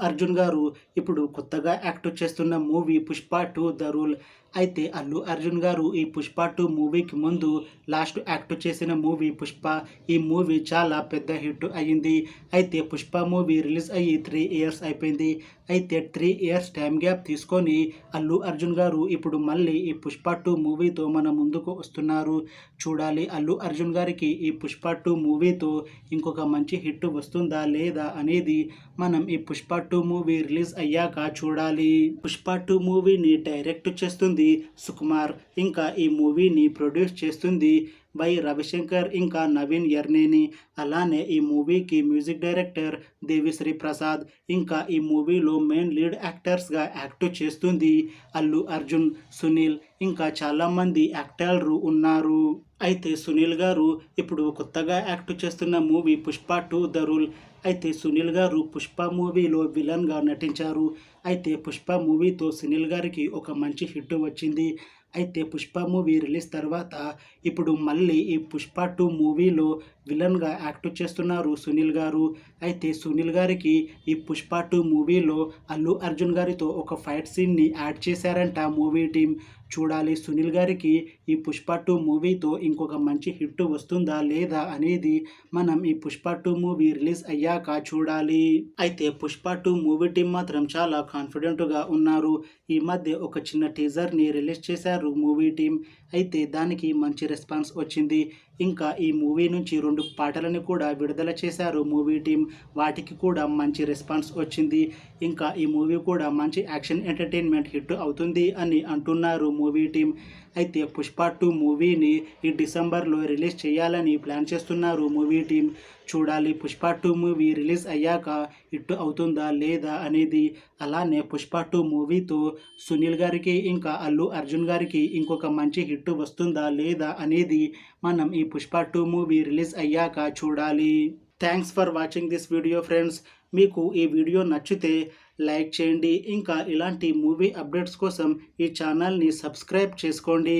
అర్జున్ గారు ఇప్పుడు కొత్తగా యాక్ట్ చేస్తున్న మూవీ 'పుష్ప 2 ద రూల్'. అయితే అల్లు అర్జున్ గారు ఈ 'పుష్ప 2' మూవీకి ముందు లాస్ట్ యాక్ట్ చేసిన మూవీ 'పుష్ప'. ఈ మూవీ చాలా పెద్ద హిట్ అయ్యింది. అయితే 'పుష్ప' మూవీ రిలీజ్ అయ్యి 3 ఇయర్స్ అయిపోయింది. అయితే 3 ఇయర్స్ టైం గ్యాప్ తీసుకొని అల్లు అర్జున్ గారు ఇప్పుడు మళ్ళీ ఈ 'పుష్ప 2' మూవీతో మన ముందుకు వస్తున్నారు. చూడాలి అల్లు అర్జున్ గారికి ఈ 'పుష్ప 2' మూవీతో ఇంకొక మంచి హిట్ వస్తుందా లేదా అనేది మనం ఈ 'పుష్ప 2' మూవీ రిలీజ్ అయ్యాక చూడాలి. 'పుష్ప 2' మూవీని డైరెక్ట్ చేస్తుంది సుకుమార్. ఇంకా ఈ మూవీని ప్రొడ్యూస్ చేస్తుంది బై రవిశంకర్ ఇంకా నవీన్ యర్నేని. అలానే ఈ మూవీకి మ్యూజిక్ డైరెక్టర్ దేవిశ్రీ ప్రసాద్. ఇంకా ఈ మూవీలో మెయిన్ లీడ్ యాక్టర్స్గా యాక్ట్ చేస్తుంది అల్లు అర్జున్, సునీల్, ఇంకా చాలామంది యాక్టర్లు ఉన్నారు. అయితే సునీల్ గారు ఇప్పుడు కొత్తగా యాక్ట్ చేస్తున్న మూవీ 'పుష్ప 2 ద రూల్'. అయితే సునీల్ గారు 'పుష్ప' మూవీలో విలన్గా నటించారు. అయితే 'పుష్ప' మూవీతో సునీల్ గారికి ఒక మంచి హిట్ వచ్చింది. అయితే 'పుష్ప' మూవీ రిలీజ్ తర్వాత ఇప్పుడు మళ్ళీ ఈ 'పుష్ప 2' మూవీలో విలన్గా యాక్ట్ చేస్తున్నారు సునీల్ గారు. అయితే సునీల్ గారికి ఈ 'పుష్ప 2' మూవీలో అల్లు అర్జున్ గారితో ఒక ఫైట్ సీన్ని యాడ్ చేశారంట మూవీ టీం. చూడాలి సునీల్ గారికి ఈ 'పుష్ప 2' మూవీతో ఇంకొక మంచి హిట్ వస్తుందా లేదా అనేది మనం ఈ 'పుష్ప 2' మూవీ రిలీజ్ అయ్యాక చూడాలి. అయితే 'పుష్ప 2' మూవీ టీం మాత్రం చాలా కాన్ఫిడెంట్గా ఉన్నారు. ఈ మధ్య ఒక చిన్న టీజర్ని రిలీజ్ చేశారు మూవీ టీం. అయితే దానికి మంచి రెస్పాన్స్ వచ్చింది. ఇంకా ఈ మూవీ నుంచి 2 పాటలను కూడా విడుదల చేశారు మూవీ టీం. వాటికి కూడా మంచి రెస్పాన్స్ వచ్చింది. ఇంకా ఈ మూవీ కూడా మంచి యాక్షన్ ఎంటర్టైన్మెంట్ హిట్ అవుతుంది అని అంటున్నారు మూవీ టీం. అయితే 'పుష్ప 2' మూవీని ఈ డిసెంబర్లో రిలీజ్ చేయాలని ప్లాన్ చేస్తున్నారు మూవీ టీం. చూడాలి 'పుష్ప 2' మూవీ రిలీజ్ అయ్యాక హిట్ అవుతుందా లేదా అనేది. అలానే 'పుష్ప 2' మూవీతో సునీల్ గారికి ఇంకా అల్లు అర్జున్ గారికి ఇంకొక మంచి హిట్ వస్తుందా లేదా అనేది మనం ఈ 'పుష్ప 2' మూవీ రిలీజ్ అయ్యాక చూడాలి. Thanks for watching this video friends. మీకు ఈ వీడియో నచ్చితే లైక్ చేయండి. ఇంకా ఇలాంటి మూవీ అప్డేట్స్ కోసం ఈ ఛానల్ని సబ్స్క్రైబ్ చేసుకోండి.